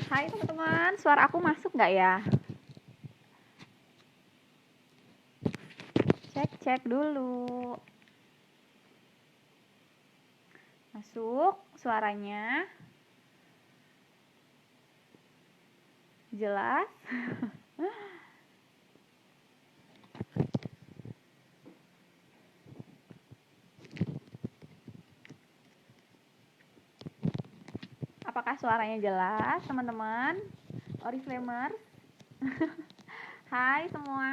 Hai teman-teman, suara aku masuk nggak ya? Cek dulu. Masuk suaranya. Jelas? Apakah suaranya jelas, teman-teman? Oriflamers? Hai semua.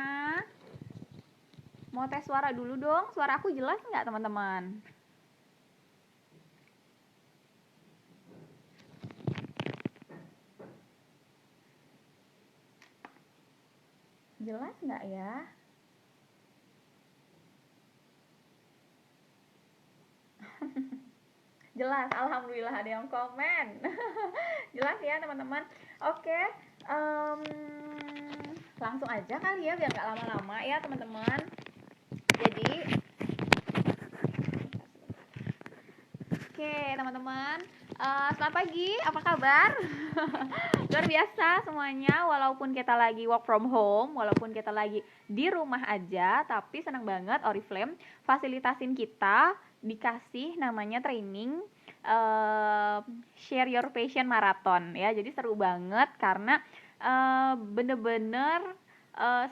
Mau tes suara dulu dong. Suara aku jelas nggak, teman-teman? Jelas nggak ya? Jelas, alhamdulillah ada yang komen. Jelas ya teman-teman. Oke, langsung aja kali ya biar nggak lama-lama ya teman-teman. Jadi, oke teman-teman, selamat pagi, apa kabar? Luar biasa semuanya, walaupun kita lagi work from home, walaupun kita lagi di rumah aja, tapi senang banget Oriflame fasilitasin kita, dikasih namanya training Share Your Passion Marathon ya. Jadi seru banget karena bener-bener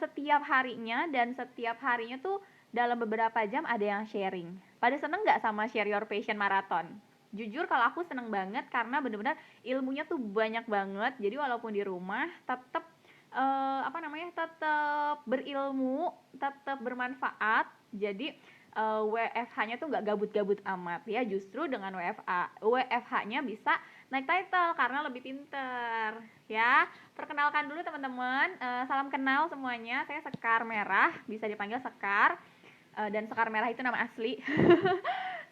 setiap harinya dan setiap harinya tuh dalam beberapa jam ada yang sharing. Pada seneng nggak sama Share Your Passion Marathon? Jujur kalau aku seneng banget karena bener-bener ilmunya tuh banyak banget. Jadi walaupun di rumah tetap tetap berilmu, tetap bermanfaat. Jadi WFH-nya tuh nggak gabut-gabut amat ya. Justru dengan WFH-nya bisa naik title karena lebih pinter ya. Perkenalkan dulu teman-teman, salam kenal semuanya. Saya Sekar Merah, bisa dipanggil Sekar. Dan Sekar Merah itu nama asli.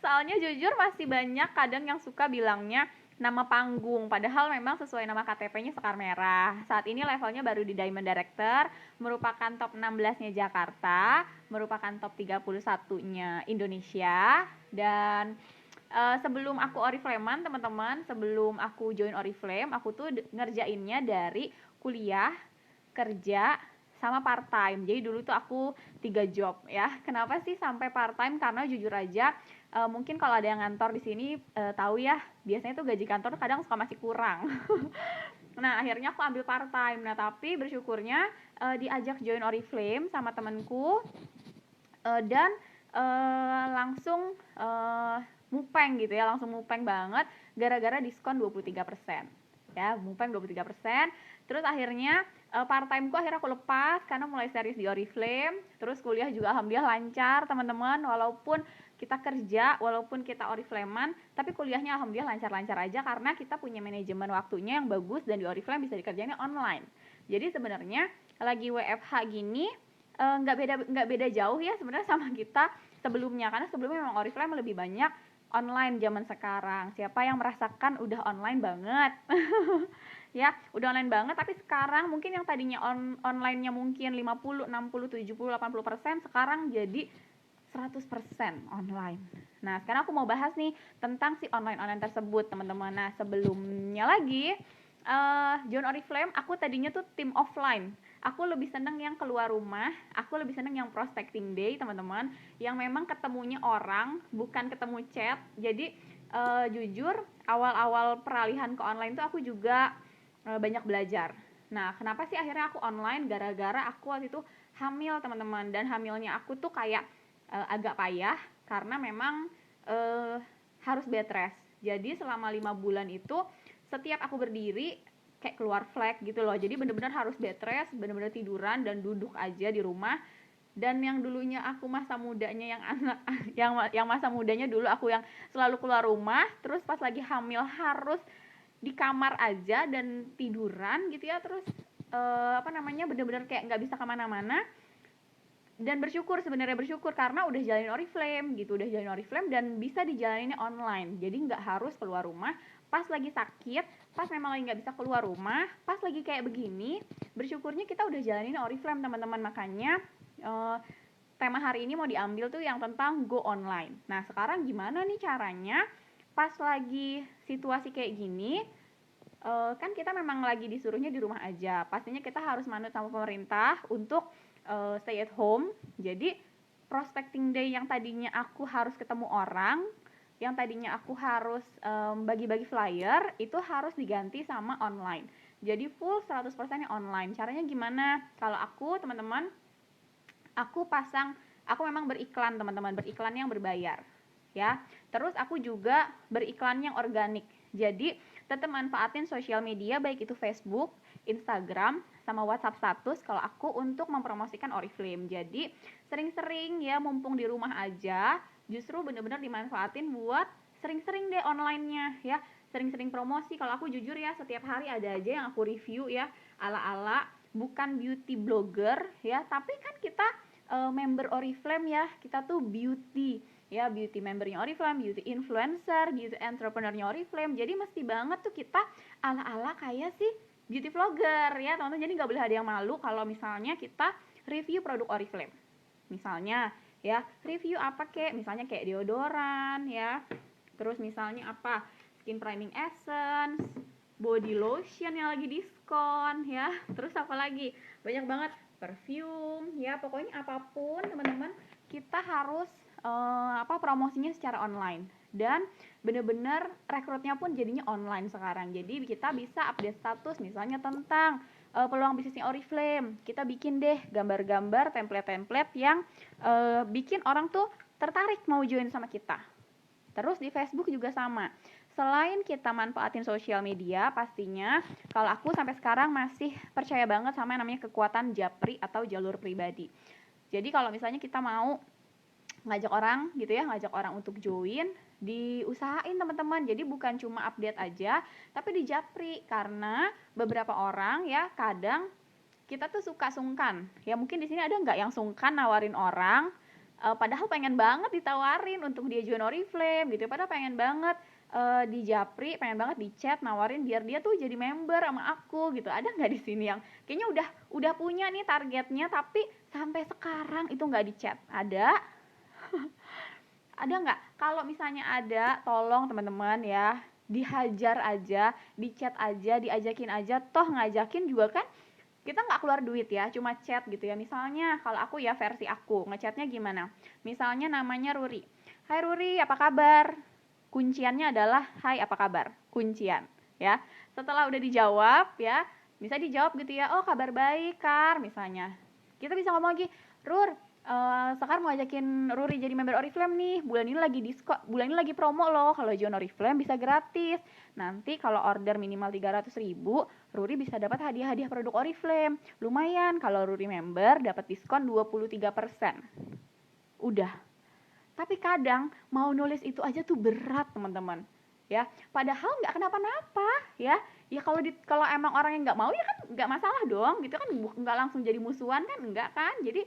Soalnya jujur masih banyak kadang yang suka bilangnya nama panggung, padahal memang sesuai nama KTP-nya Sekar Merah. Saat ini levelnya baru di Diamond Director, merupakan top 16-nya Jakarta, merupakan top 31-nya Indonesia. Dan sebelum aku Oriflamean teman-teman, sebelum aku join Oriflame, aku tuh ngerjainnya dari kuliah, kerja, sama part time. Jadi dulu tuh aku 3 job ya. Kenapa sih sampai part time? Karena jujur aja mungkin kalau ada yang ngantor di sini tahu ya, biasanya tuh gaji kantor kadang suka masih kurang. Nah, akhirnya aku ambil part time. Nah, tapi bersyukurnya diajak join Oriflame sama temanku dan langsung mupeng gitu ya, langsung mupeng banget gara-gara diskon 23%. Ya, mupeng 23%. Terus akhirnya part time ku akhirnya aku lepas karena mulai serius di Oriflame. Terus kuliah juga alhamdulillah lancar teman-teman, walaupun kita kerja, walaupun kita Oriflamean, tapi kuliahnya alhamdulillah lancar-lancar aja karena kita punya manajemen waktunya yang bagus dan di Oriflame bisa dikerjainnya online. Jadi sebenarnya lagi WFH gini nggak beda jauh ya sebenarnya sama kita sebelumnya, karena sebelumnya memang Oriflame lebih banyak online zaman sekarang. Siapa yang merasakan udah online banget? Ya, udah online banget, tapi sekarang mungkin yang tadinya online-nya mungkin 50, 60, 70, 80%, sekarang jadi 100% online. Nah, sekarang aku mau bahas nih tentang si online-online tersebut, teman-teman. Nah, sebelumnya lagi, join Oriflame, aku tadinya tuh tim offline. Aku lebih seneng yang keluar rumah, aku lebih seneng yang prospecting day, teman-teman, yang memang ketemunya orang, bukan ketemu chat. Jadi, jujur, awal-awal peralihan ke online tuh aku juga banyak belajar. Nah, kenapa sih akhirnya aku online? Gara-gara aku waktu itu hamil, teman-teman. Dan hamilnya aku tuh kayak agak payah karena memang harus bed rest. Jadi selama 5 bulan itu setiap aku berdiri kayak keluar flek gitu loh. Jadi bener-bener harus bed rest, bener-bener tiduran dan duduk aja di rumah. Dan yang dulunya aku masa mudanya yang masa mudanya dulu aku yang selalu keluar rumah, terus pas lagi hamil harus di kamar aja dan tiduran gitu ya, terus bener-bener kayak nggak bisa kemana-mana. Dan sebenarnya bersyukur karena udah jalanin Oriflame gitu, udah jalanin Oriflame dan bisa dijalaninnya online, jadi nggak harus keluar rumah pas lagi sakit, pas memang lagi nggak bisa keluar rumah, pas lagi kayak begini. Bersyukurnya kita udah jalanin Oriflame teman-teman. Makanya tema hari ini mau diambil tuh yang tentang go online. Nah, sekarang gimana nih caranya pas lagi situasi kayak gini kan kita memang lagi disuruhnya di rumah aja, pastinya kita harus manut sama pemerintah untuk stay at home. Jadi prospecting day yang tadinya aku harus ketemu orang, yang tadinya aku harus bagi-bagi flyer, itu harus diganti sama online. Jadi full 100% online. Caranya gimana? Kalau aku, teman-teman, aku memang beriklan, teman-teman, beriklan yang berbayar. Ya, terus aku juga beriklan yang organik. Jadi tetap manfaatin sosial media, baik itu Facebook, Instagram, sama WhatsApp status kalau aku untuk mempromosikan Oriflame. Jadi sering-sering ya, mumpung di rumah aja, justru bener-bener dimanfaatin buat sering-sering deh online-nya ya, sering-sering promosi. Kalau aku jujur ya, setiap hari ada aja yang aku review ya, ala-ala bukan beauty blogger ya, tapi kan kita member Oriflame ya, kita tuh beauty ya, beauty membernya Oriflame, beauty influencer, beauty entrepreneurnya Oriflame. Jadi mesti banget tuh kita ala-ala kayak sih beauty vlogger ya teman-teman. Jadi nggak boleh ada yang malu kalau misalnya kita review produk Oriflame. Misalnya ya, review apa kek, misalnya kayak deodoran ya, terus misalnya apa, skin priming essence, body lotion yang lagi diskon ya, terus apa lagi, banyak banget, perfume ya, pokoknya apapun teman-teman, kita harus promosinya secara online. Dan bener-bener rekrutnya pun jadinya online sekarang. Jadi kita bisa update status misalnya tentang peluang bisnisnya Oriflame. Kita bikin deh gambar-gambar, template-template yang bikin orang tuh tertarik mau join sama kita. Terus di Facebook juga sama. Selain kita manfaatin sosial media, pastinya kalau aku sampai sekarang masih percaya banget sama yang namanya kekuatan japri atau jalur pribadi. Jadi kalau misalnya kita mau ngajak orang gitu ya, ngajak orang untuk join, diusahain teman-teman. Jadi bukan cuma update aja, tapi di japri, karena beberapa orang ya kadang kita tuh suka sungkan. Ya mungkin di sini ada nggak yang sungkan nawarin orang, padahal pengen banget ditawarin untuk dia join Oriflame gitu, padahal pengen banget di japri, pengen banget di chat nawarin biar dia tuh jadi member sama aku gitu. Ada nggak di sini yang kayaknya udah punya nih targetnya tapi sampai sekarang itu nggak di chat? Ada? Ada nggak? Kalau misalnya ada, tolong teman-teman ya, dihajar aja, di chat aja, diajakin aja. Toh ngajakin juga kan kita nggak keluar duit ya, cuma chat gitu ya. Misalnya kalau aku ya, versi aku ngechatnya gimana, misalnya namanya Ruri, hai Ruri apa kabar, kunciannya adalah hai apa kabar, kuncian ya. Setelah udah dijawab ya, bisa dijawab gitu ya, oh kabar baik Kar misalnya, kita bisa ngomong lagi, Rur, Sekar mau ajakin Ruri jadi member Oriflame nih, bulan ini lagi diskon, bulan ini lagi promo loh, kalau join Oriflame bisa gratis. Nanti kalau order minimal 300.000, Ruri bisa dapat hadiah-hadiah produk Oriflame. Lumayan kalau Ruri member dapat diskon 23%. Udah. Tapi kadang mau nulis itu aja tuh berat, teman-teman. Ya, padahal nggak kenapa-napa ya. Ya kalau emang orang yang nggak mau ya kan nggak masalah dong, gitu kan, nggak langsung jadi musuhan kan, enggak kan. Jadi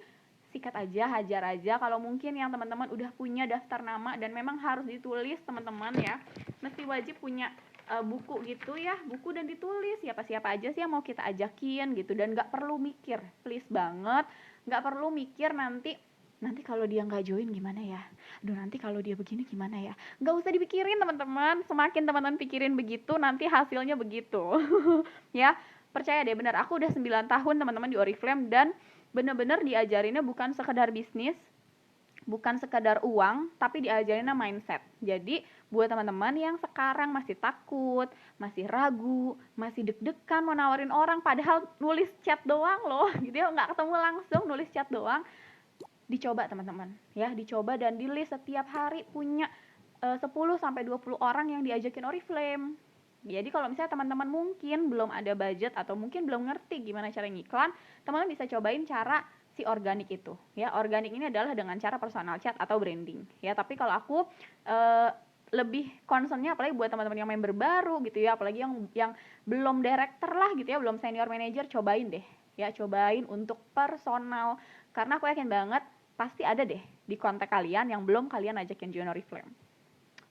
sikat aja, hajar aja. Kalau mungkin yang teman-teman udah punya daftar nama dan memang harus ditulis teman-teman ya, mesti wajib punya buku gitu ya, buku dan ditulis siapa-siapa aja sih yang mau kita ajakin gitu. Dan nggak perlu mikir, please banget, nggak perlu mikir nanti kalau dia nggak join gimana ya, aduh nanti kalau dia begini gimana ya, nggak usah dipikirin teman-teman. Semakin teman-teman pikirin begitu, nanti hasilnya begitu. Ya, percaya deh, bener, aku udah 9 tahun teman-teman di Oriflame, dan bener-bener diajarinnya bukan sekedar bisnis, bukan sekedar uang, tapi diajarinnya mindset. Jadi buat teman-teman yang sekarang masih takut, masih ragu, masih deg-degan mau nawarin orang, padahal nulis chat doang loh gitu ya, nggak ketemu langsung, nulis chat doang, dicoba teman-teman ya, dicoba dan di list setiap hari punya 10-20 orang yang diajakin Oriflame. Jadi kalau misalnya teman-teman mungkin belum ada budget atau mungkin belum ngerti gimana cara ngiklan, teman-teman bisa cobain cara si organik itu ya. Organik ini adalah dengan cara personal chat atau branding ya. Tapi kalau aku lebih concernnya apalagi buat teman-teman yang member baru gitu ya, apalagi yang belum director lah gitu ya, belum senior manager, cobain deh ya, cobain untuk personal, karena aku yakin banget pasti ada deh di kontak kalian yang belum kalian ajakin join Oriflame,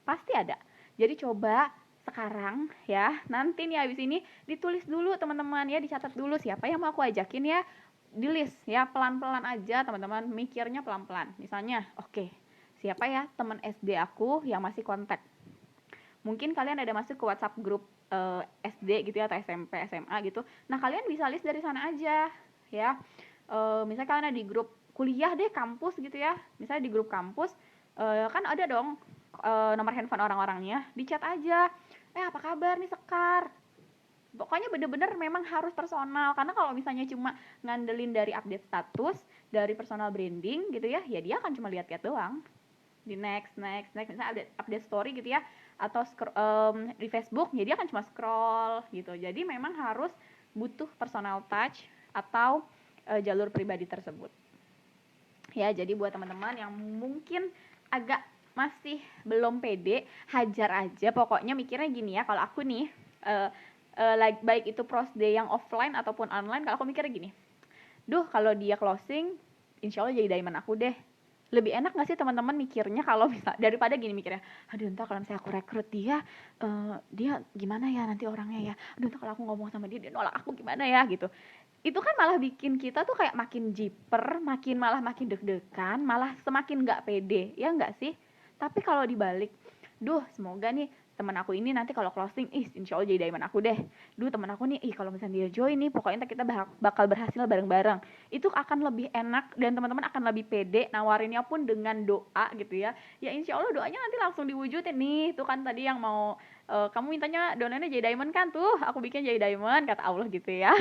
pasti ada. Jadi coba sekarang ya, nanti nih habis ini ditulis dulu teman-teman ya, dicatat dulu siapa yang mau aku ajakin ya, di list ya, pelan-pelan aja teman-teman, mikirnya pelan-pelan. Misalnya, oke, siapa ya teman SD aku yang masih kontak, mungkin kalian ada masuk ke WhatsApp grup SD gitu ya, atau SMP, SMA gitu. Nah, kalian bisa list dari sana aja ya. Misalnya kalian ada di grup kuliah deh, kampus gitu ya. Misalnya di grup kampus kan ada dong nomor handphone orang-orangnya, di chat aja. Apa kabar nih Sekar? Pokoknya bener-bener memang harus personal, karena kalau misalnya cuma ngandelin dari update status, dari personal branding gitu ya dia akan cuma lihat-lihat doang. Di next, misalnya update story gitu ya, atau di Facebook, dia akan cuma scroll gitu. Jadi memang harus butuh personal touch atau jalur pribadi tersebut. Ya, jadi buat teman-teman yang mungkin agak masih belum pede, hajar aja. Pokoknya mikirnya gini ya, kalau aku nih baik itu pros day yang offline ataupun online, kalau aku mikirnya gini, kalau dia closing, insya Allah jadi diamond aku deh. Lebih enak gak sih teman-teman mikirnya kalau bisa, daripada gini mikirnya, aduh entar kalau misalnya aku rekrut dia gimana ya nanti orangnya ya, aduh entar kalau aku ngomong sama dia nolak aku gimana ya gitu. Itu kan malah bikin kita tuh kayak makin jiper, malah makin deg-degan, malah semakin gak pede, ya gak sih? Tapi kalau dibalik, semoga nih teman aku ini nanti kalau closing, insya Allah jadi diamond aku deh. Teman aku nih, kalau misalnya dia join nih, pokoknya kita bakal berhasil bareng-bareng. Itu akan lebih enak dan teman-teman akan lebih pede nawarinnya pun dengan doa gitu ya. Ya insya Allah doanya nanti langsung diwujudin nih. Itu kan tadi yang mau kamu mintanya donanya jadi diamond kan, tuh aku bikin jadi diamond kata Allah gitu ya.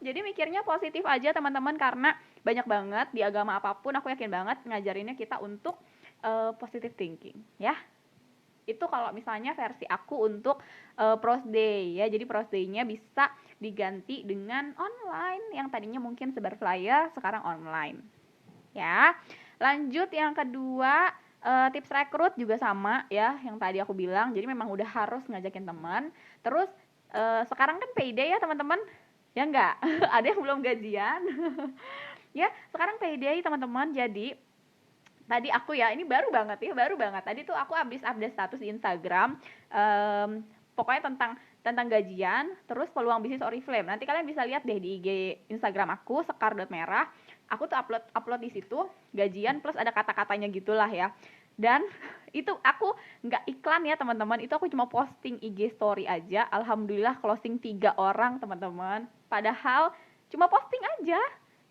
Jadi mikirnya positif aja teman-teman, karena banyak banget di agama apapun aku yakin banget ngajarinnya kita untuk positive thinking ya. Itu kalau misalnya versi aku untuk pros day ya. Jadi pros day-nya bisa diganti dengan online, yang tadinya mungkin sebar flyer sekarang online ya. Lanjut yang kedua, tips rekrut juga sama ya, yang tadi aku bilang. Jadi memang udah harus ngajakin teman. Terus sekarang kan payday ya teman-teman, ya enggak? Ada yang belum gajian ya, sekarang payday teman-teman. Jadi tadi aku ya, ini baru banget. Tadi tuh aku habis update status di Instagram, pokoknya tentang gajian, terus peluang bisnis Oriflame. Nanti kalian bisa lihat deh di IG Instagram aku, sekar.merah. Aku tuh upload di situ gajian plus ada kata-katanya gitulah ya. Dan itu aku nggak iklan ya teman-teman, itu aku cuma posting IG story aja. Alhamdulillah closing 3 orang teman-teman. Padahal cuma posting aja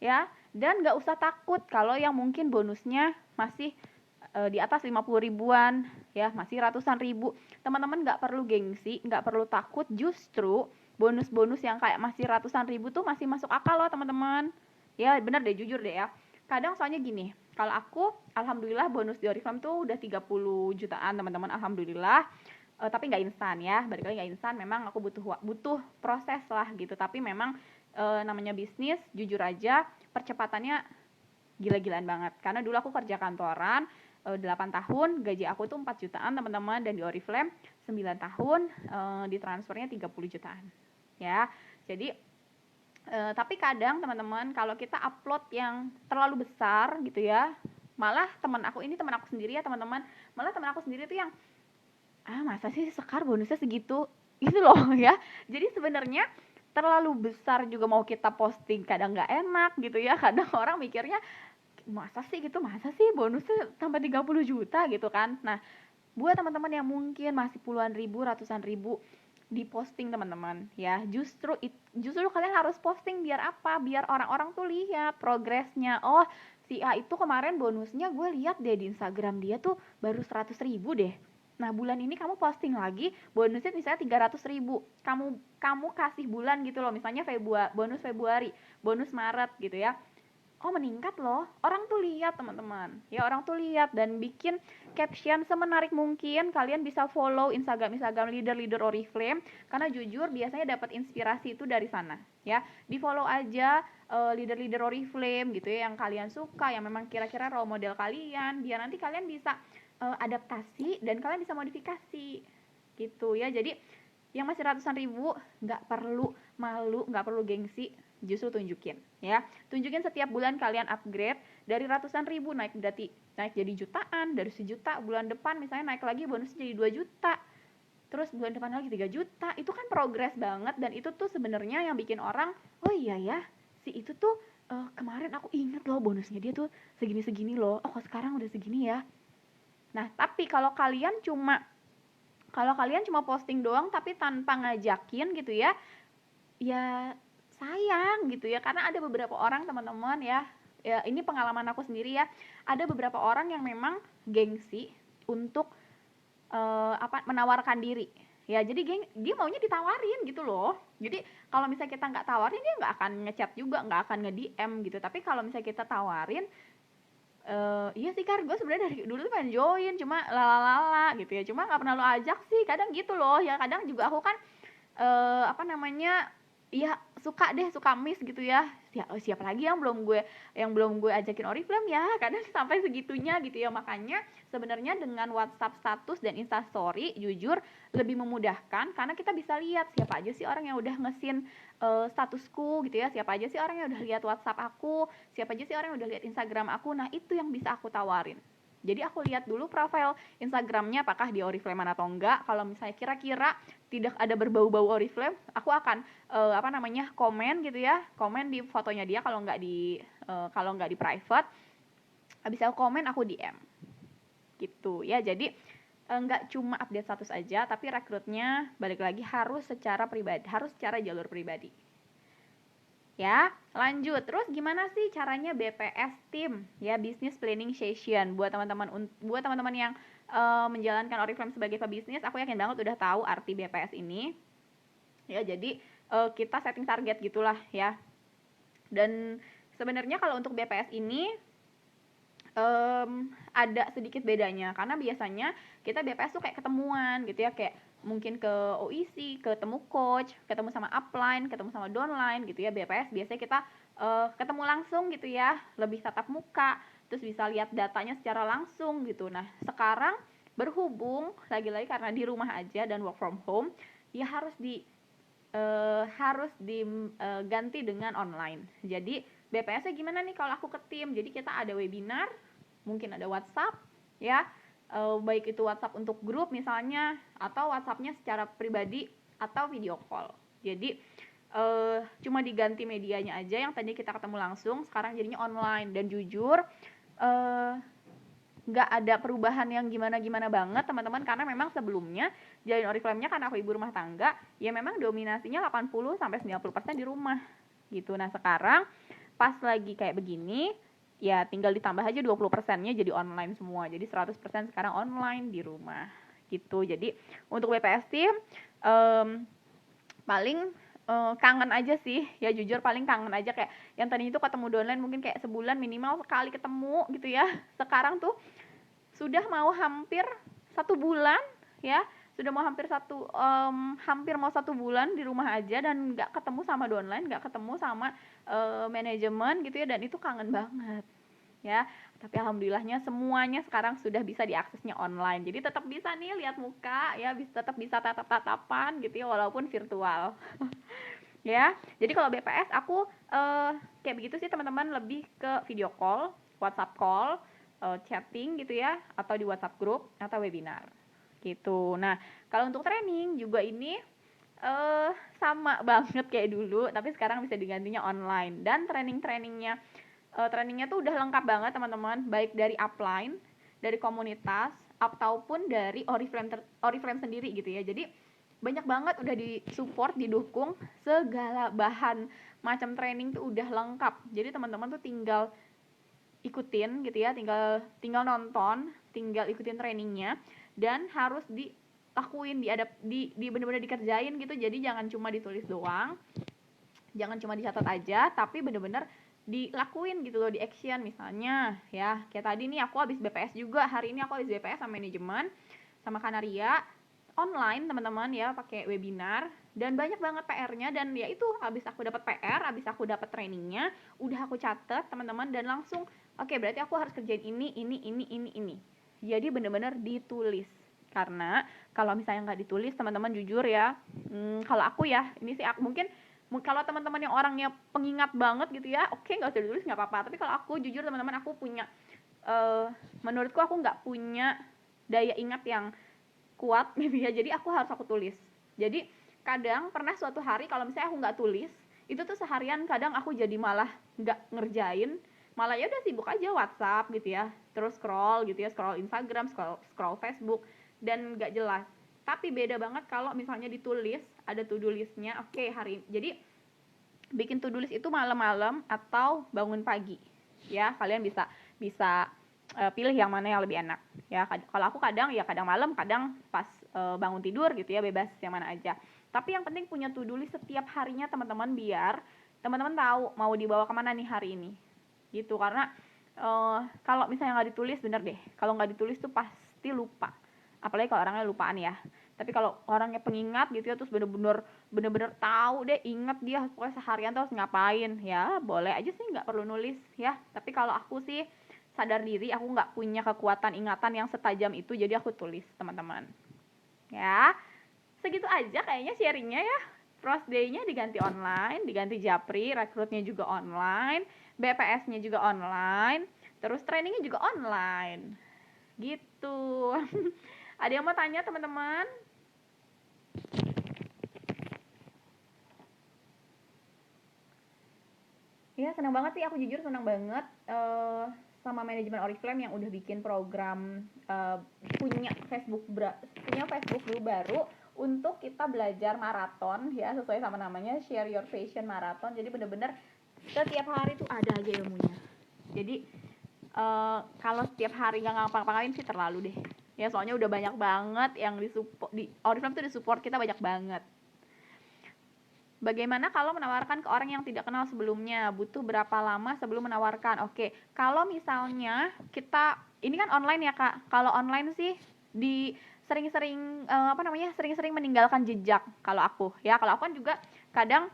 ya. Dan nggak usah takut kalau yang mungkin bonusnya masih di atas 50 ribuan ya, masih ratusan ribu. Teman-teman nggak perlu gengsi, nggak perlu takut. Justru bonus-bonus yang kayak masih ratusan ribu tuh masih masuk akal loh teman-teman. Ya bener deh, jujur deh ya. Kadang soalnya gini, kalau aku alhamdulillah bonus di Oriflame tuh udah 30 jutaan teman-teman, alhamdulillah. Tapi nggak instan ya, balik lagi nggak instan. Memang aku butuh proses lah gitu. Tapi memang namanya bisnis, jujur aja percepatannya gila-gilaan banget. Karena dulu aku kerja kantoran 8 tahun, gaji aku tuh 4 jutaan teman-teman. Dan di Oriflame 9 tahun, ditransfernya 30 jutaan ya. Jadi tapi kadang teman-teman kalau kita upload yang terlalu besar gitu ya, malah teman aku sendiri ya teman-teman, malah teman aku sendiri tuh yang masa sih Sekar bonusnya segitu gitu loh ya. Jadi sebenarnya terlalu besar juga mau kita posting kadang nggak enak gitu ya. Kadang orang mikirnya masa sih bonusnya sampai 30 juta gitu kan. Nah, buat teman-teman yang mungkin masih puluhan ribu, ratusan ribu di posting teman-teman ya, justru kalian harus posting. Biar apa? Biar orang-orang tuh lihat progresnya. Oh, si A itu kemarin bonusnya gue lihat deh di Instagram dia tuh baru 100 ribu deh. Nah, bulan ini kamu posting lagi bonusnya misalnya 300 ribu. Kamu kasih bulan gitu loh, misalnya bonus Februari, bonus Maret gitu ya. Oh, meningkat loh. Orang tuh lihat teman-teman. Ya, orang tuh lihat dan bikin caption semenarik mungkin. Kalian bisa follow Instagram leader Oriflame, karena jujur biasanya dapat inspirasi itu dari sana ya. Di follow aja leader Oriflame gitu ya, yang kalian suka, yang memang kira-kira role model kalian, biar nanti kalian bisa adaptasi dan kalian bisa modifikasi gitu ya. Jadi yang masih ratusan ribu nggak perlu malu, nggak perlu gengsi, justru tunjukin ya. Tunjukin setiap bulan kalian upgrade dari ratusan ribu naik jadi jutaan, dari 1 juta bulan depan misalnya naik lagi bonusnya jadi 2 juta, terus bulan depan lagi 3 juta. Itu kan progres banget, dan itu tuh sebenarnya yang bikin orang, oh iya ya, si itu tuh kemarin aku inget loh bonusnya dia tuh segini-segini loh, oh kok sekarang udah segini ya. Nah, tapi kalau kalian cuma Kalau kalian cuma posting doang tapi tanpa ngajakin gitu ya, ya sayang gitu ya. Karena ada beberapa orang teman-teman ya, ini pengalaman aku sendiri ya, ada beberapa orang yang memang gengsi untuk menawarkan diri ya. Jadi dia maunya ditawarin gitu loh. Jadi kalau misalnya kita nggak tawarin, dia nggak akan ngechat juga, nggak akan nge-DM gitu. Tapi kalau misalnya kita tawarin, iya sih Kar, gue sebenarnya dari dulu tuh pengen join, cuma lala gitu ya, cuma nggak pernah lo ajak sih, kadang gitu loh ya. Kadang juga aku kan iya suka miss gitu ya. Siapa lagi yang belum gue ajakin Oriflame ya, kadang sampai segitunya gitu ya. Makanya sebenarnya dengan WhatsApp status dan Instastory jujur lebih memudahkan, karena kita bisa lihat siapa aja sih orang yang udah ngesin statusku gitu ya, siapa aja sih orang yang udah lihat WhatsApp aku, siapa aja sih orang yang udah lihat Instagram aku. Nah itu yang bisa aku tawarin. Jadi aku lihat dulu profil Instagramnya apakah di Oriflame atau enggak. Kalau misalnya kira-kira tidak ada berbau-bau Oriflame, aku akan komen gitu ya, komen di fotonya dia. Kalau nggak di private, habis aku komen aku DM gitu ya. Jadi nggak cuma update status aja, tapi rekrutnya balik lagi harus secara pribadi, harus secara jalur pribadi. Ya, lanjut. Terus gimana sih caranya BPS Team ya, Business Planning Session? Buat teman-teman yang menjalankan Oriflame sebagai pebisnis, aku yakin banget udah tahu arti BPS ini. Ya, jadi kita setting target gitulah ya. Dan sebenarnya kalau untuk BPS ini ada sedikit bedanya, karena biasanya kita BPS tuh kayak ketemuan gitu ya, kayak mungkin ke OEC, ketemu coach, ketemu sama upline, ketemu sama downline gitu ya. BPS biasanya kita ketemu langsung gitu ya, lebih tatap muka, terus bisa lihat datanya secara langsung gitu. Nah sekarang berhubung lagi-lagi karena di rumah aja dan work from home, ya harus diganti dengan online. Jadi BPS-nya gimana nih kalau aku ke tim? Jadi kita ada webinar, mungkin ada WhatsApp ya, baik itu WhatsApp untuk grup misalnya, atau WhatsApp-nya secara pribadi atau video call. Jadi cuma diganti medianya aja, yang tadi kita ketemu langsung sekarang jadinya online. Dan jujur nggak ada perubahan yang gimana-gimana banget teman-teman, karena memang sebelumnya jalin Oriflame-nya karena aku ibu rumah tangga ya, memang dominasinya 80-90% di rumah gitu. Nah sekarang pas lagi kayak begini ya, tinggal ditambah aja 20%-nya jadi online semua, jadi 100% sekarang online di rumah gitu. Jadi untuk BPS Team paling kangen aja sih ya, jujur paling kangen aja. Kayak yang tadinya itu ketemu downline mungkin kayak sebulan minimal sekali ketemu gitu ya, sekarang tuh sudah mau hampir 1 bulan ya, sudah mau hampir mau 1 bulan di rumah aja, dan nggak ketemu sama downline, nggak ketemu sama manajemen gitu ya. Dan itu kangen banget ya. Tapi alhamdulillahnya semuanya sekarang sudah bisa diaksesnya online, jadi tetap bisa nih lihat muka ya, tetap bisa tatap-tatapan gitu ya, walaupun virtual. Ya, jadi kalau BPS aku kayak begitu sih teman-teman, lebih ke video call, WhatsApp call, chatting gitu ya, atau di WhatsApp group atau webinar gitu. Nah kalau untuk training juga ini sama banget kayak dulu, tapi sekarang bisa digantinya online. Dan trainingnya tuh udah lengkap banget teman-teman, baik dari upline, dari komunitas, ataupun dari Oriflame sendiri gitu ya. Jadi banyak banget udah disupport, didukung, segala bahan macam training tuh udah lengkap. Jadi teman-teman tuh tinggal ikutin gitu ya, tinggal nonton, tinggal ikutin trainingnya, dan harus dilakuin, bener-bener dikerjain gitu. Jadi jangan cuma ditulis doang, jangan cuma dicatat aja, tapi bener-bener dilakuin gitu loh, di action. Misalnya ya kayak tadi nih aku habis BPS juga, hari ini aku habis BPS sama manajemen sama Kanaria online teman-teman ya, pakai webinar, dan banyak banget PR-nya. Dan ya itu, habis aku dapat PR, habis aku dapat trainingnya, udah aku catat teman-teman, dan langsung oke, berarti aku harus kerjain ini. Jadi bener-bener ditulis, karena kalau misalnya nggak ditulis teman-teman, jujur ya, kalau aku ya, ini sih mungkin kalau teman-teman yang orangnya pengingat banget gitu ya, oke nggak usah ditulis nggak apa-apa. Tapi kalau aku jujur teman-teman, aku punya menurutku aku nggak punya daya ingat yang kuat gitu ya, jadi aku tulis. Jadi kadang pernah suatu hari kalau misalnya aku nggak tulis, itu tuh seharian kadang aku jadi malah nggak ngerjain, malah ya udah sibuk aja WhatsApp gitu ya, terus scroll gitu ya, scroll Instagram, scroll Facebook, dan nggak jelas. Tapi beda banget kalau misalnya ditulis, ada to-do listnya. Oke, jadi bikin to-do list itu malam-malam atau bangun pagi. Ya, kalian bisa bisa pilih yang mana yang lebih enak. Ya, kalau aku kadang malam, kadang pas bangun tidur gitu ya, bebas yang mana aja. Tapi yang penting punya to-do list setiap harinya teman-teman, biar teman-teman tahu mau dibawa kemana nih hari ini. Gitu, karena kalau misalnya nggak ditulis, bener deh, kalau nggak ditulis tuh pasti lupa. Apalagi kalau orangnya lupaan ya. Tapi kalau orangnya pengingat gitu ya, terus bener-bener tahu deh, inget dia pokoknya seharian terus ngapain, ya boleh aja sih, nggak perlu nulis ya. Tapi kalau aku sih sadar diri, aku nggak punya kekuatan ingatan yang setajam itu, jadi aku tulis teman-teman. Ya, segitu aja kayaknya sharingnya ya. Pros Day-nya diganti online, diganti Japri, rekrutnya juga online, BPS-nya juga online, terus trainingnya juga online. Gitu. Ada yang mau tanya teman-teman? Ya, senang banget sih, aku jujur senang banget sama manajemen Oriflame yang udah bikin program punya Facebook group baru untuk kita belajar maraton ya, sesuai sama namanya, Share Your Passion Marathon. Jadi bener-bener setiap hari tuh ada aja ilmunya. Jadi kalau setiap hari nggak ngapa-ngapain sih terlalu deh. Ya, soalnya udah banyak banget yang di Oriflame tuh disupport kita banyak banget. Bagaimana kalau menawarkan ke orang yang tidak kenal sebelumnya? Butuh berapa lama sebelum menawarkan? Oke, kalau misalnya kita, ini kan online ya Kak. Kalau online sih di sering-sering sering-sering meninggalkan jejak kalau aku. Ya, kalau aku kan juga kadang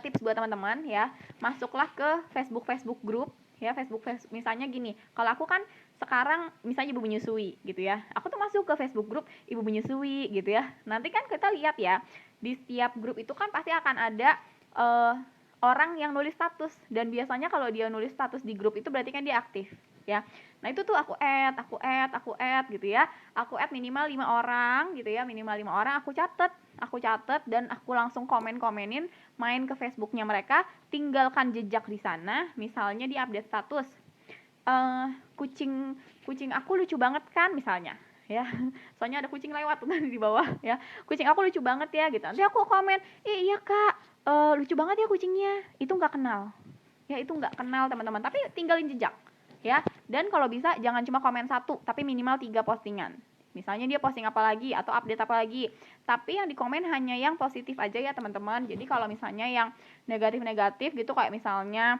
tips buat teman-teman ya, masuklah ke Facebook group ya, Facebook misalnya gini. Kalau aku kan sekarang misalnya ibu menyusui gitu ya, aku tuh masuk ke Facebook group ibu menyusui gitu ya. Nanti kan kita lihat ya, di setiap grup itu kan pasti akan ada orang yang nulis status, dan biasanya kalau dia nulis status di grup itu berarti kan dia aktif ya. Nah itu tuh aku add gitu ya, aku add minimal 5 orang gitu ya, minimal 5 orang aku catet dan aku langsung komenin, main ke Facebooknya mereka, tinggalkan jejak di sana. Misalnya di update status, kucing aku lucu banget kan misalnya ya, soalnya ada kucing lewat tuh di bawah ya, kucing aku lucu banget ya gitu, nanti aku komen, iya Kak, lucu banget ya kucingnya. Itu nggak kenal ya, itu nggak kenal teman-teman, tapi tinggalin jejak ya. Dan kalau bisa jangan cuma komen satu, tapi minimal 3 postingan. Misalnya dia posting apa lagi atau update apa lagi, tapi yang dikomen hanya yang positif aja ya teman-teman. Jadi kalau misalnya yang negatif-negatif gitu, kayak misalnya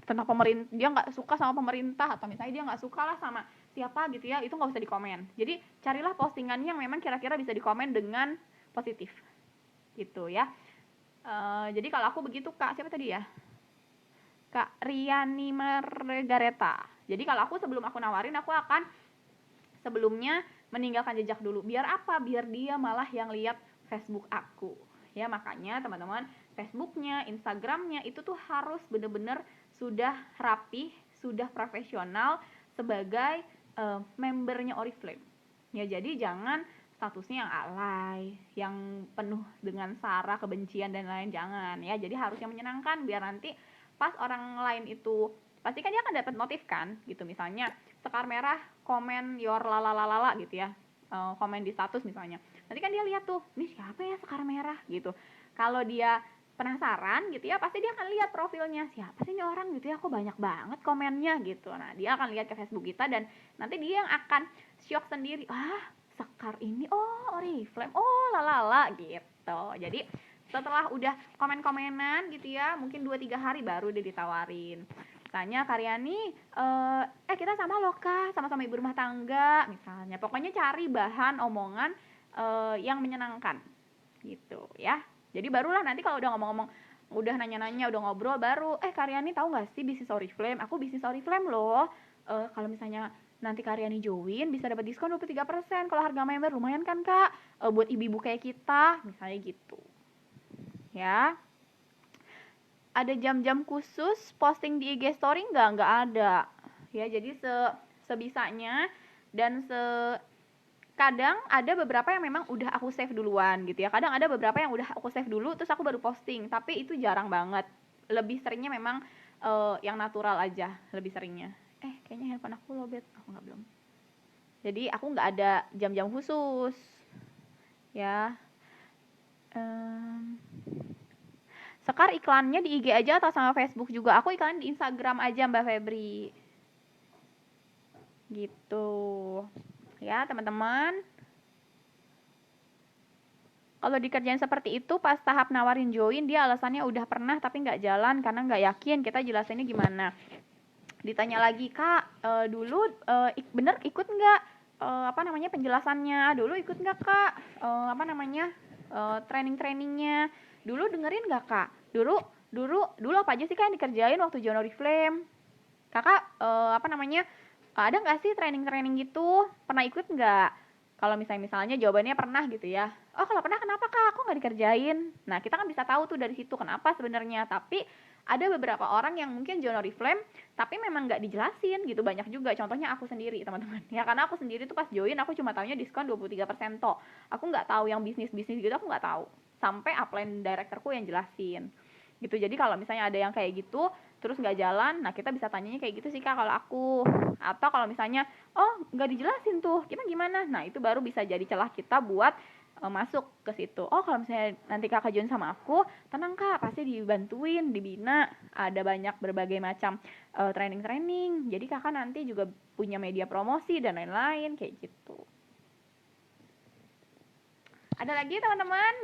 tentang pemerintah, dia nggak suka sama pemerintah, atau misalnya dia nggak suka lah sama siapa gitu ya, itu nggak usah dikomen. Jadi carilah postingan yang memang kira-kira bisa dikomen dengan positif gitu ya. Jadi kalau aku begitu Kak, siapa tadi ya, Kak Riani Margareta. Jadi kalau aku, sebelum aku nawarin, aku akan sebelumnya meninggalkan jejak dulu. Biar apa? Biar dia malah yang lihat Facebook aku ya. Makanya teman-teman, Facebooknya, Instagramnya itu tuh harus bener-bener sudah rapih, sudah profesional sebagai membernya Oriflame ya. Jadi jangan statusnya yang alay, yang penuh dengan sara kebencian dan lain, jangan ya. Jadi harus yang menyenangkan, biar nanti pas orang lain itu, pasti kan dia akan dapat notif kan gitu. Misalnya Sekar Merah komen your lalalala gitu ya, komen di status misalnya, nanti kan dia lihat tuh, nih siapa ya Sekar Merah gitu. Kalau dia penasaran gitu ya, pasti dia akan lihat profilnya, siapa sih ini orang gitu ya, kok banyak banget komennya gitu. Nah dia akan lihat ke Facebook kita, dan nanti dia yang akan shock sendiri, Sekar ini oh Oriflame, oh lalala gitu. Jadi setelah udah komen-komenan gitu ya, mungkin 2-3 hari baru dia ditawarin. Tanya Karyani, kita sama loh Kak, sama-sama ibu rumah tangga misalnya. Pokoknya cari bahan omongan yang menyenangkan gitu ya. Jadi barulah nanti kalau udah ngomong-ngomong, udah nanya-nanya, udah ngobrol, baru Karyani tahu nggak sih bisnis Oriflame? Aku bisnis Oriflame loh. Kalau misalnya nanti Karyani join bisa dapat diskon 23%. Kalau harga member lumayan kan Kak, buat ibu-ibu kayak kita misalnya gitu ya. Ada jam-jam khusus posting di IG story nggak ada ya. Jadi sebisanya, dan kadang ada beberapa yang memang udah aku save duluan gitu ya. Kadang ada beberapa yang udah aku save dulu terus aku baru posting, tapi itu jarang banget. Lebih seringnya memang yang natural aja, lebih seringnya. Kayaknya handphone aku lowbat. Nggak, belum. Jadi aku nggak ada jam-jam khusus ya. Sekar iklannya di IG aja atau sama Facebook juga? Aku iklan di Instagram aja Mbak Febri. Gitu. Ya, teman-teman. Kalau dikerjain seperti itu pas tahap nawarin join, dia alasannya udah pernah tapi nggak jalan karena nggak yakin. Kita jelasinnya gimana? Ditanya lagi, Kak, dulu bener ikut nggak penjelasannya? Dulu ikut nggak, Kak? Training-trainingnya? Dulu dengerin nggak, Kak? Dulu apa aja sih Kak yang dikerjain waktu Join Oriflame? Kakak ada nggak sih training-training gitu? Pernah ikut nggak? Kalau misalnya jawabannya pernah gitu ya. Oh, kalau pernah kenapa Kak? Kok nggak dikerjain? Nah, kita kan bisa tahu tuh dari situ kenapa sebenarnya. Tapi ada beberapa orang yang mungkin join Oriflame tapi memang nggak dijelasin gitu, banyak juga. Contohnya aku sendiri, teman-teman. Ya karena aku sendiri tuh pas join aku cuma taunya diskon 23% toh. Aku nggak tahu yang bisnis-bisnis gitu, aku nggak tahu. Sampai upline directorku yang jelasin. Gitu. Jadi kalau misalnya ada yang kayak gitu terus nggak jalan, nah kita bisa tanyanya kayak gitu sih Kak kalau aku. Atau kalau misalnya oh nggak dijelasin tuh gimana, nah itu baru bisa jadi celah kita buat masuk ke situ. Oh kalau misalnya nanti Kakak join sama aku, tenang Kak, pasti dibantuin, dibina, ada banyak berbagai macam training-training, jadi Kakak nanti juga punya media promosi dan lain-lain kayak gitu. Ada lagi teman-teman?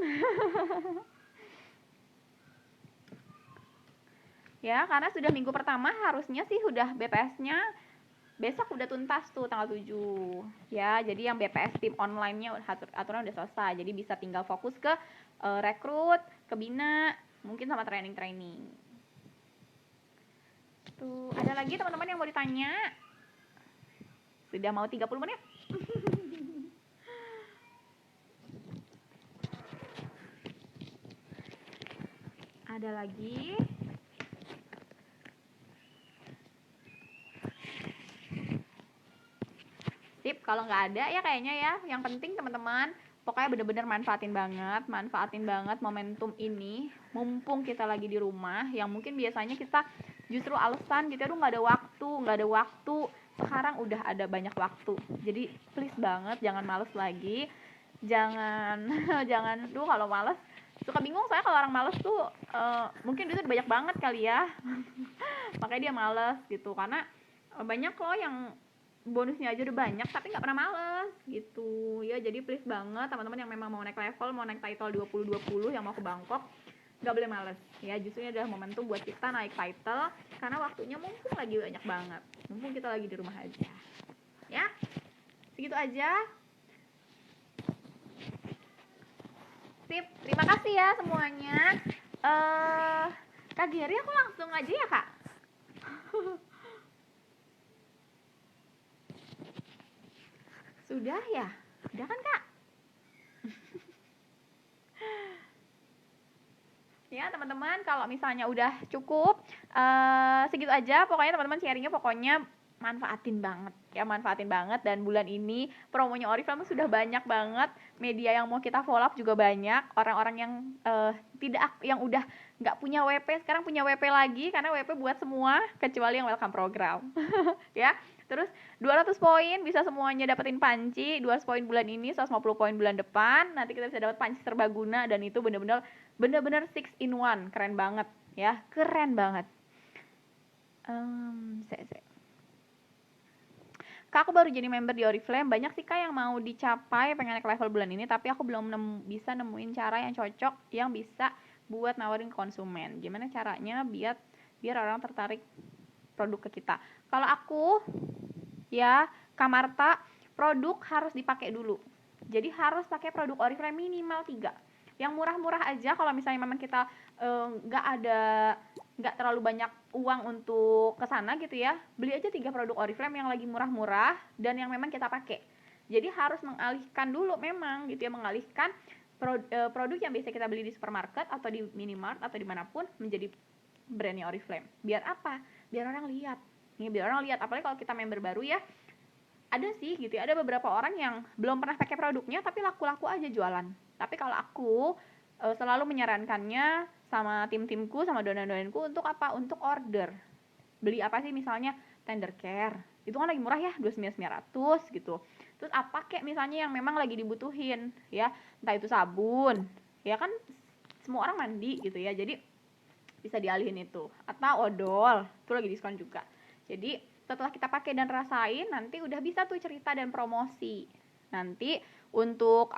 Ya, karena sudah minggu pertama harusnya sih udah BPS-nya besok udah tuntas tuh tanggal 7. Ya, jadi yang BPS tim online-nya aturan udah selesai. Jadi bisa tinggal fokus ke rekrut, ke bina, mungkin sama training-training. Tuh, ada lagi teman-teman yang mau ditanya? Sudah mau 30 menit. Ada lagi? Sip, kalau nggak ada ya kayaknya ya. Yang penting teman-teman, pokoknya bener-bener manfaatin banget momentum ini. Mumpung kita lagi di rumah, yang mungkin biasanya kita justru alasan gitu, aduh nggak ada waktu. Sekarang udah ada banyak waktu. Jadi please banget, jangan males lagi. Jangan kalau males suka bingung saya kalau orang males tuh mungkin duitnya banyak banget kali ya. Makanya dia males gitu, karena banyak loh yang bonusnya aja udah banyak tapi nggak pernah males gitu ya. Jadi please banget teman-teman yang memang mau naik level, mau naik title 2020 yang mau ke Bangkok, nggak boleh males ya. Justru ini adalah momentum buat kita naik title karena waktunya mumpung lagi banyak banget, mumpung kita lagi di rumah aja ya. Segitu aja. Sip, terima kasih ya semuanya. Kak Geri, aku langsung aja ya Kak. Sudah ya? Udah kan Kak? Ya teman-teman, kalau misalnya udah cukup segitu aja. Pokoknya teman-teman sharingnya pokoknya manfaatin banget. Dan bulan ini promonya Oriflame sudah banyak banget, media yang mau kita follow up juga banyak. Orang-orang yang yang udah nggak punya WP sekarang punya WP lagi, karena WP buat semua kecuali yang welcome program. Ya. Terus 200 poin bisa semuanya dapetin panci, 200 poin bulan ini, 150 poin bulan depan. Nanti kita bisa dapat panci serbaguna, dan itu bener-bener 6 in 1, keren banget ya, keren banget. Kak, aku baru jadi member di Oriflame, banyak sih Kak yang mau dicapai pengen naik level bulan ini, tapi aku belum bisa nemuin cara yang cocok yang bisa buat nawarin konsumen. Gimana caranya biar orang tertarik produk ke kita? Kalau aku ya, Kak Marta, produk harus dipakai dulu. Jadi harus pakai produk Oriflame minimal 3. Yang murah-murah aja, kalau misalnya memang kita nggak terlalu banyak uang untuk kesana gitu ya, beli aja 3 produk Oriflame yang lagi murah-murah dan yang memang kita pakai. Jadi harus mengalihkan dulu memang gitu ya, mengalihkan produk yang biasa kita beli di supermarket atau di minimart atau dimanapun menjadi brandnya Oriflame. Biar apa? Biar orang lihat. Biar orang lihat, apalagi kalau kita member baru ya. Ada sih gitu ya, ada beberapa orang yang belum pernah pakai produknya tapi laku-laku aja jualan. Tapi kalau aku selalu menyarankannya sama tim-timku, sama donain-donainku untuk apa? Untuk order. Beli apa sih, misalnya tender care. Itu kan lagi murah ya, 29.900 gitu. Terus apa kek misalnya yang memang lagi dibutuhin ya, entah itu sabun, ya kan semua orang mandi gitu ya, jadi bisa dialihin itu. Atau odol, itu lagi diskon juga. Jadi setelah kita pakai dan rasain, nanti udah bisa tuh cerita dan promosi. Nanti untuk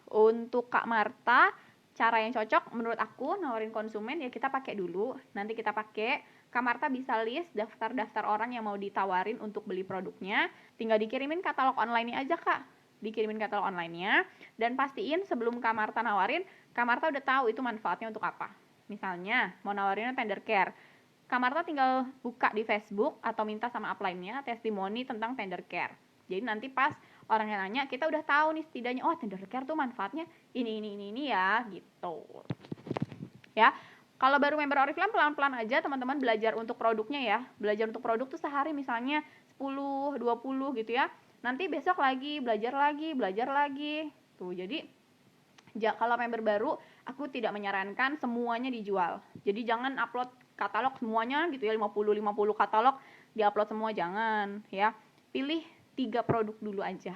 untuk Kak Marta, cara yang cocok menurut aku nawarin konsumen ya kita pakai dulu. Nanti kita pakai, Kak Marta bisa list daftar-daftar orang yang mau ditawarin untuk beli produknya. Tinggal dikirimin katalog online-nya aja, Kak. Dikirimin katalog online-nya dan pastiin sebelum Kak Marta nawarin, Kak Marta udah tahu itu manfaatnya untuk apa. Misalnya mau nawarinnya tender care, Kak Marta tinggal buka di Facebook atau minta sama upline-nya testimoni tentang tender care. Jadi nanti pas orang yang nanya, kita udah tahu nih setidaknya, oh tender care tuh manfaatnya ini ya, gitu. Ya, kalau baru member Oriflame pelan-pelan aja teman-teman belajar untuk produknya ya. Belajar untuk produk tuh sehari misalnya 10, 20 gitu ya. Nanti besok lagi, belajar lagi. Tuh, jadi kalau member baru, aku tidak menyarankan semuanya dijual. Jadi jangan upload katalog semuanya gitu ya, 50 katalog diupload semua, jangan ya. Pilih 3 produk dulu aja.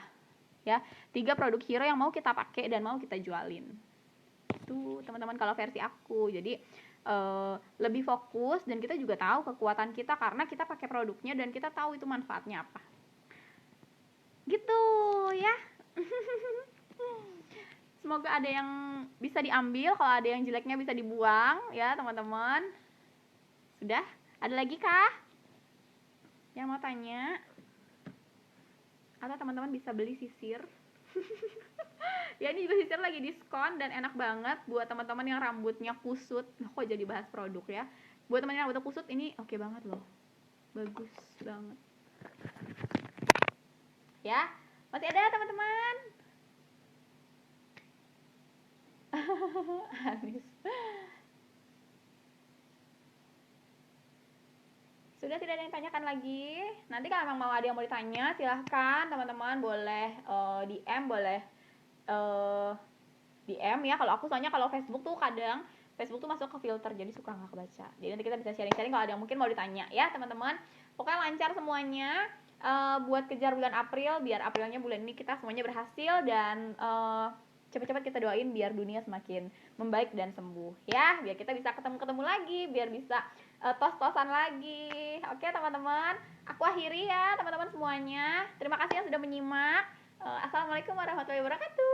Ya, 3 produk hero yang mau kita pakai dan mau kita jualin. Itu teman-teman kalau versi aku. Jadi lebih fokus dan kita juga tahu kekuatan kita karena kita pakai produknya dan kita tahu itu manfaatnya apa. Gitu ya. Semoga ada yang bisa diambil, kalau ada yang jeleknya bisa dibuang ya teman-teman. Sudah? Ada lagi kah yang mau tanya? Atau teman-teman bisa beli sisir? Ya ini juga sisir lagi diskon dan enak banget buat teman-teman yang rambutnya kusut. Nah, kok jadi bahas produk ya? Buat teman-teman yang rambutnya kusut ini oke banget loh. Bagus banget. Ya, masih ada teman-teman? Anis. Sudah tidak ada yang tanyakan lagi. Nanti kalau memang mau ada yang mau ditanya, silahkan teman-teman boleh DM, boleh DM ya. Kalau aku soalnya kalau Facebook tuh kadang Facebook tuh masuk ke filter, jadi suka nggak kebaca. Jadi nanti kita bisa sharing-sharing kalau ada yang mungkin mau ditanya ya teman-teman. Pokoknya lancar semuanya. Buat kejar bulan April, biar Aprilnya bulan ini kita semuanya berhasil dan cepat-cepat kita doain biar dunia semakin membaik dan sembuh ya, biar kita bisa ketemu lagi, biar bisa tos-tosan lagi. Oke teman-teman, aku akhiri ya teman-teman semuanya. Terima kasih yang sudah menyimak. Assalamualaikum warahmatullahi wabarakatuh.